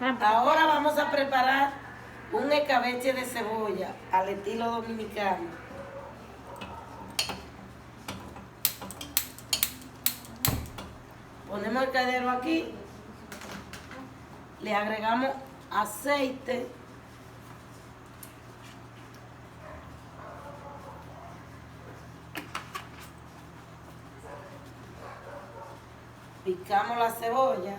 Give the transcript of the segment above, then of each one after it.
Ahora vamos a preparar un escabeche de cebolla al estilo dominicano. Ponemos el caldero aquí, le agregamos aceite, picamos la cebolla,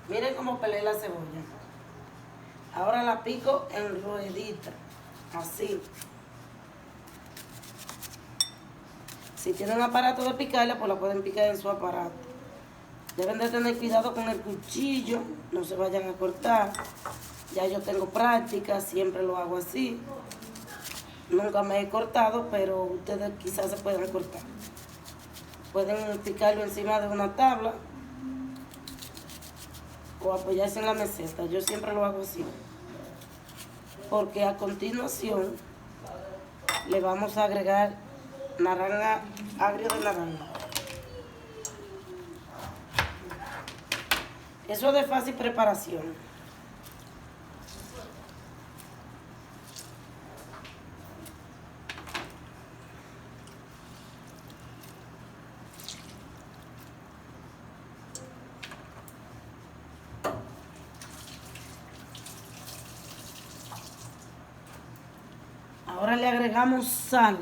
miren cómo pelé la cebolla. Ahora la pico en ruedita, así. Si tienen aparato de picarla, pues la pueden picar en su aparato. Deben de tener cuidado con el cuchillo, no se vayan a cortar. Ya yo tengo práctica, siempre lo hago así. Nunca me he cortado, pero ustedes quizás se puedan cortar. Pueden picarlo encima de una tabla o apoyarse en la meseta. Yo siempre lo hago así. Porque a continuación le vamos a agregar naranja, agrio de naranja. Eso es de fácil preparación. Ahora le agregamos sal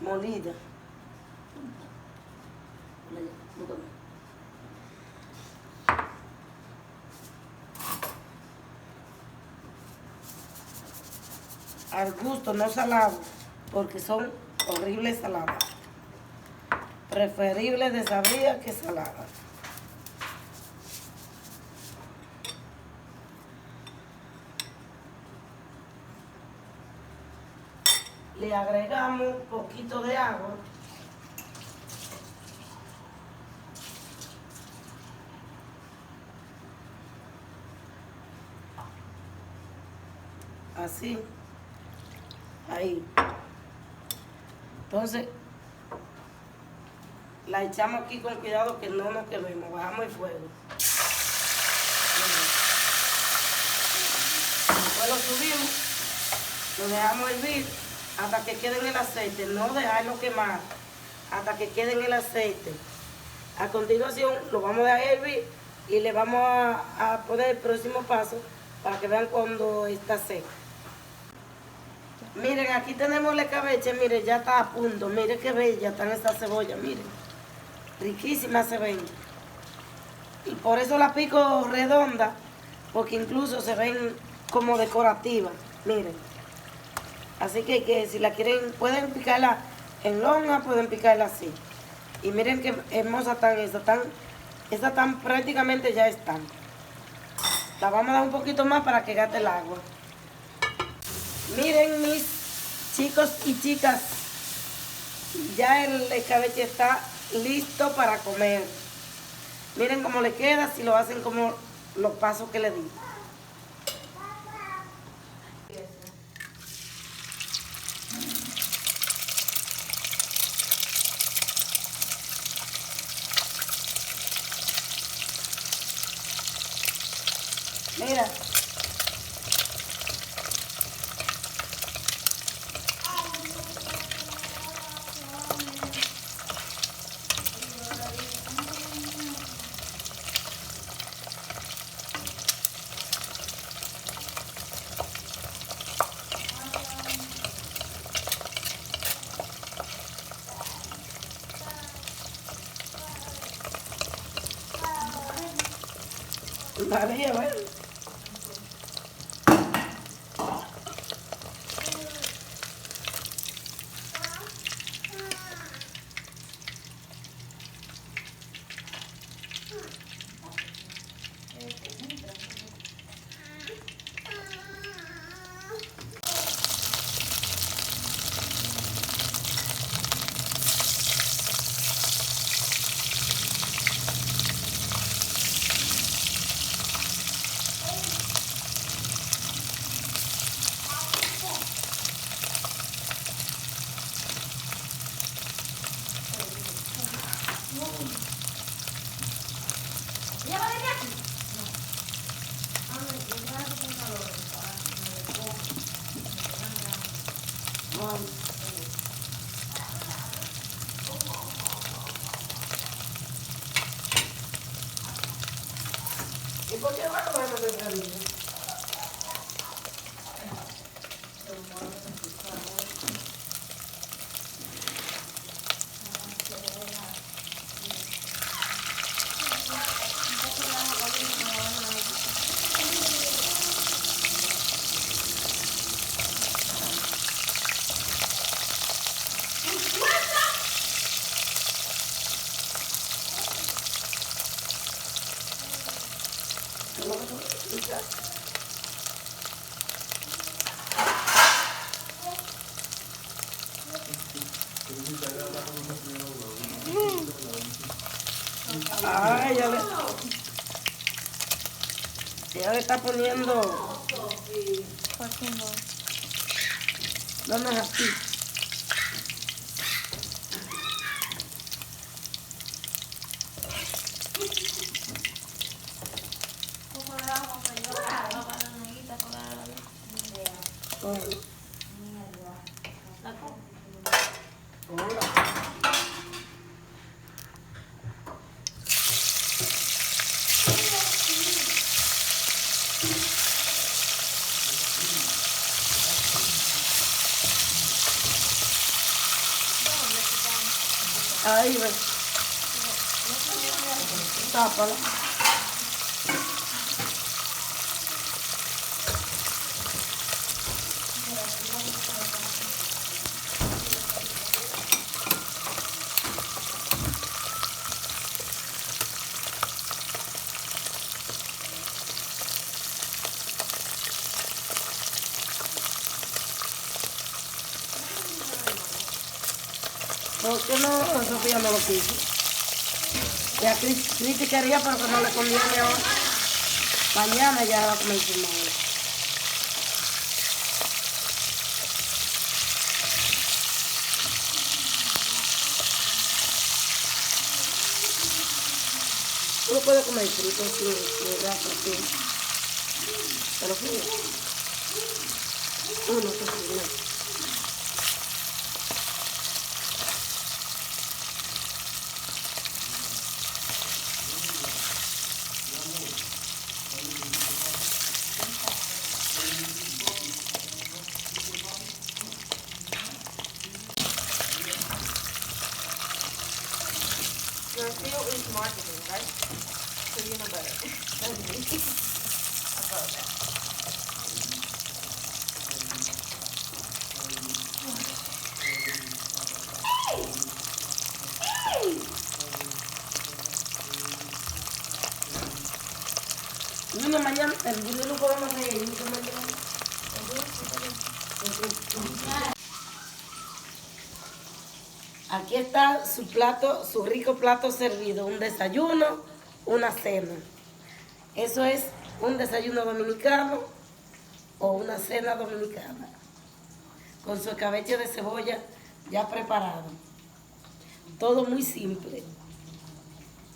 molida. Al gusto, no salado, porque son horribles saladas. Preferible desabrida que salada. Le agregamos un poquito de agua. Así. Ahí. Entonces, la echamos aquí con cuidado que no nos quememos. Bajamos el fuego. Después lo subimos. Lo dejamos hervir hasta que quede en el aceite. No dejarlo quemar hasta que quede en el aceite. A continuación lo vamos a dejar hervir y le vamos a poner el próximo paso para que vean cuando está seco. Miren, aquí tenemos el escabeche, miren, ya está a punto. Miren qué bella están estas cebollas, miren. Riquísimas se ven. Y por eso la pico redonda, porque incluso se ven como decorativas, miren. Así que si la quieren, pueden picarla en lonja, pueden picarla así. Y miren qué hermosas están estas tan prácticamente ya están. La vamos a dar un poquito más para que gaste el agua. Miren mis chicos y chicas, ya el escabeche está listo para comer. Miren cómo le queda si lo hacen como los pasos que le di. Mira. María, bueno. Vamos. ¿Y por qué va a comer de bocadillo? Ay, ya le está poniendo. No, no es así. Ahí ve. Tápala. ¿Por qué no, Sofía no lo quiso? Ya Cristi quería, pero que no le conviene ahora. Mañana ya va a comer su madre. Tú lo puedes comer frito sin grasa, sí. Pero frío. Uno, que sí, no. Your CEO is marketing, right? So you know better than me about that. Una mañana, el video lo podemos seguir. Aquí está su plato, su rico plato servido, un desayuno, una cena. Eso es un desayuno dominicano o una cena dominicana, con su escabeche de cebolla ya preparado. Todo muy simple.